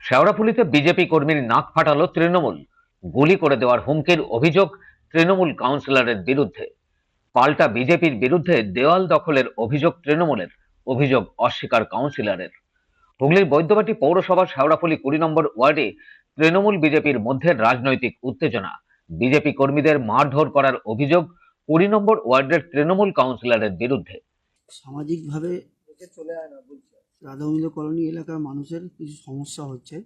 শেওড়াফুলিতে BJP কর্মীর নাক ফাটালো তৃণমূল। গুলি করে দেওয়ার হুমকির অভিযোগ তৃণমূল কাউন্সিলরের বিরুদ্ধে। পাল্টা বিজেপির বিরুদ্ধে দেওয়াল দখলের অভিযোগ তৃণমূলের, অভিযোগ অস্বীকার কাউন্সিলরের। হুগলির বৈদ্যবাটি পৌরসভার শেওড়াফুলি 20 নম্বর ওয়ার্ডে তৃণমূল বিজেপির মধ্যে রাজনৈতিক উত্তেজনা। বিজেপি কর্মীদের মারধর করার অভিযোগ 20 নম্বর ওয়ার্ডের তৃণমূল কাউন্সিলরের বিরুদ্ধে। সামাজিকভাবে রাধাগোবিন্দ কলোনি এলাকার মানুষের কিছু সমস্যা হচ্ছে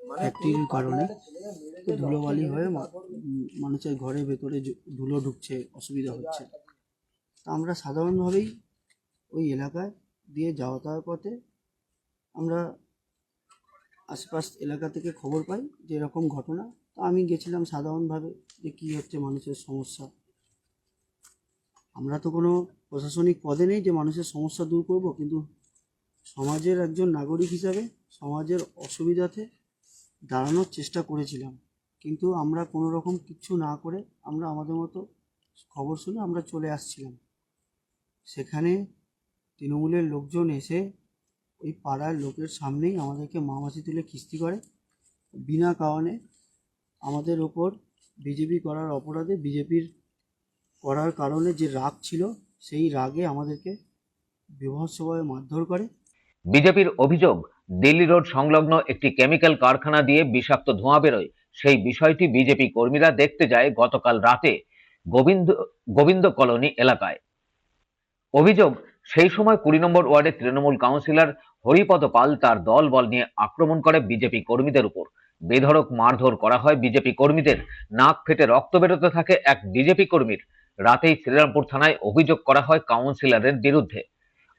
ফ্যাক্টরির কারণে। তো ধুলোবালি হয়ে মানুষের ঘরের ভেতরে ধুলো ঢুকছে, অসুবিধা হচ্ছে। তা আমরা সাধারণভাবেই ওই এলাকায় দিয়ে যাওয়ার পথে আমরা আশপাশ এলাকা থেকে খবর পাই যে এরকম ঘটনা। তো আমি গেছিলাম সাধারণভাবে যে কী হচ্ছে মানুষের সমস্যা। আমরা তো কোনো প্রশাসনিক পদে নেই যে মানুষের সমস্যা দূর করব, কিন্তু সমাজের একজন নাগরিক হিসাবে সমাজের অসুবিধাতে দাঁড়ানোর চেষ্টা করেছিলাম। কিন্তু আমরা কোনো রকম কিচ্ছু না করে আমরা আমাদের মতো খবর শুনে আমরা চলে আসছিলাম। সেখানে তৃণমূলের লোকজন এসে ওই পাড়ার লোকের সামনেই আমাদেরকে মামাসি তুলে খিস্তি করে। বিনা কারণে আমাদের ওপর বিজেপি করার অপরাধে, বিজেপির করার কারণে যে রাগ ছিল সেই রাগে আমাদেরকে বীভৎসভাবে মারধর করে। বিজেপির অভিযোগ, দিল্লি রোড সংলগ্ন একটি কেমিক্যাল কারখানা দিয়ে বিষাক্ত ধোঁয়া বেরোয়। সেই বিষয়টি বিজেপি কর্মীরা দেখতে যায় গতকাল রাতে গোবিন্দ কলোনি এলাকায়। অভিযোগ, সেই সময় 20 নম্বর ওয়ার্ডের তৃণমূল কাউন্সিলর হরিপদ পাল তার দলবল নিয়ে আক্রমণ করে বিজেপি কর্মীদের উপর। বেধড়ক মারধর করা হয় বিজেপি কর্মীদের। নাক ফেটে রক্ত বেরোতে থাকে এক বিজেপি কর্মীর। রাতেই শ্রীরামপুর থানায় অভিযোগ করা হয় কাউন্সিলরের বিরুদ্ধে।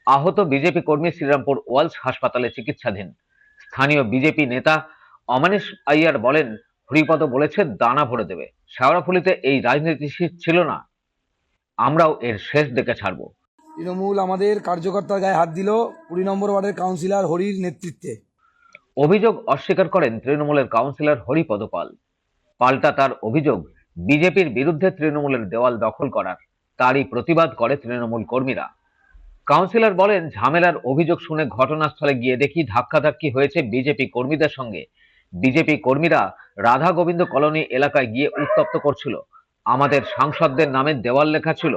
আহত বিজেপি কর্মী শ্রীরামপুর ওয়ালস হাসপাতালে চিকিৎসাধীন। স্থানীয় বিজেপি নেতা অমানিশ আইয়ার বলেন, হরিপদ বলেছে দানা ভরে দেবে। শেওড়াফুলিতে এই রাজনীতি ছিল না, আমরাও এর শেষ দেখে ছাড়বো। তৃণমূল আমাদের কার্যকর্তার গায়ে হাত দিল 20 নম্বর ওয়ার্ডের কাউন্সিলর হরির নেতৃত্বে। অভিযোগ অস্বীকার করেন তৃণমূলের কাউন্সিলর হরিপদ পাল। পাল্টা তার অভিযোগ, বিজেপির বিরুদ্ধে তৃণমূলের দেওয়াল দখল করার, তারই প্রতিবাদ করে তৃণমূল কর্মীরা। কাউন্সিলর বলেন, ঝামেলার অভিযোগ শুনে ঘটনাস্থলে গিয়ে দেখি ধাক্কাধাক্কি হয়েছে বিজেপি কর্মীদের সঙ্গে। বিজেপি কর্মীরা রাধা গোবিন্দ কলোনি এলাকায় গিয়ে উত্তপ্ত করছিল। আমাদের সাংসদদের নামে দেওয়াল লেখা ছিল।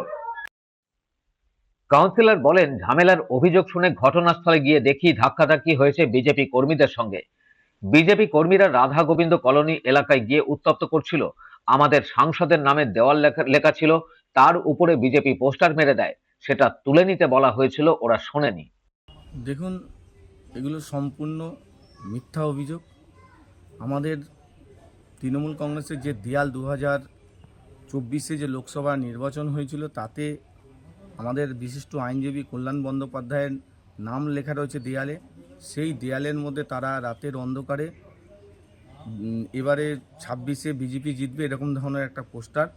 কাউন্সিলর বলেন, ঝামেলার অভিযোগ শুনে ঘটনাস্থলে গিয়ে দেখি ধাক্কাধাক্কি হয়েছে বিজেপি কর্মীদের সঙ্গে। বিজেপি কর্মীরা রাধা গোবিন্দ কলোনি এলাকায় গিয়ে উত্তপ্ত করছিল। আমাদের সাংসদের নামে দেওয়াল লেখা ছিল, তার উপরে বিজেপি পোস্টার মেরে দেয়। সেটা তুলে নিতে বলা হয়েছিল, ওরা শোনেনি। দেখুন, এগুলো সম্পূর্ণ মিথ্যা অভিযোগ। আমাদের তৃণমূল কংগ্রেসের যে দেয়াল 2024 যে লোকসভা নির্বাচন হয়েছিল, তাতে আমাদের বিশিষ্ট আইনজীবী কল্যাণ বন্দ্যোপাধ্যায়ের নাম লেখা রয়েছে দেয়ালে। সেই দেয়ালের মধ্যে তারা রাতের অন্ধকারে এবারে 26-এ বিজেপি জিতবে এরকম ধরনের একটা পোস্টার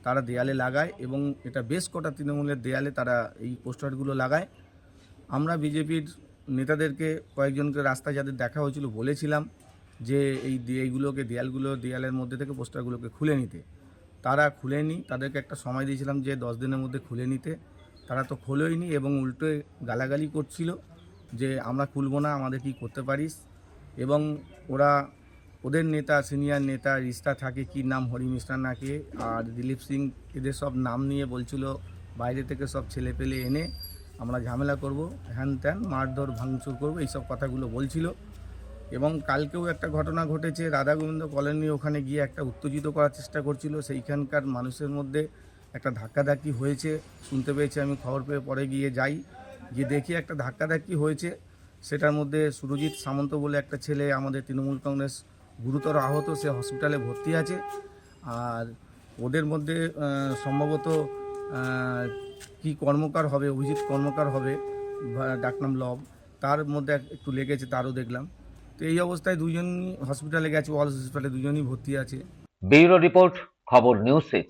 তারা দেয়ালে লাগায়, এবং এটা বেশ কটা তৃণমূলের দেয়ালে তারা এই পোস্টারগুলো লাগায়। আমরা বিজেপির নেতাদেরকে, কয়েকজনকে রাস্তায় যাদের দেখা হয়েছিল, বলেছিলাম যে এইগুলোকে দেয়ালের মধ্যে থেকে পোস্টারগুলোকে খুলে নিতে। তারা খুলেনি। তাদেরকে একটা সময় দিয়েছিলাম যে 10 দিনের মধ্যে খুলে নিতে। তারা তো খোলেইনি, এবং উল্টো গালাগালি করছিল যে আমরা খুলবো না, আমাদের কি করতে পারিস। এবং ওদের নেতা, সিনিয়র নেতা রিস্তা থাকে, কি নাম, হরি মিশ্রা নাকি আর দিলীপ সিং, এদের সব নাম নিয়ে বলছিল বাইরে থেকে সব ছেলে পেলে এনে আমরা ঝামেলা করব, হ্যান ত্যান, মারধর ভাঙচুর করবো, এইসব কথাগুলো বলছিল। এবং কালকেও একটা ঘটনা ঘটেছে, রাধা গোবিন্দ কলোনি, ওখানে গিয়ে একটা উত্তেজিত করার চেষ্টা করছিল। সেইখানকার মানুষের মধ্যে একটা ধাক্কাধাক্কি হয়েছে শুনতে পেয়েছি আমি। খবর পেয়ে পরে গিয়ে দেখি একটা ধাক্কাধাক্কি হয়েছে। সেটার মধ্যে সুরজিৎ সামন্ত বলে একটা ছেলে, আমাদের তৃণমূল কংগ্রেস, গুরুতর আহত, সে হসপিটালে ভর্তি আছে। আর ওদের মধ্যে সম্ভবত কি কর্মকার হবে, অভিজিৎ কর্মকার হবে, ডাকনাম লব, তার মধ্যে একটু লেগেছে, তারও দেখলাম। তো এই অবস্থায় দুজনই হসপিটালে গেছে, ওয়ালস হসপিটালে দুজনই ভর্তি আছে। ব্যুরো রিপোর্ট, খবর নিউজ 6।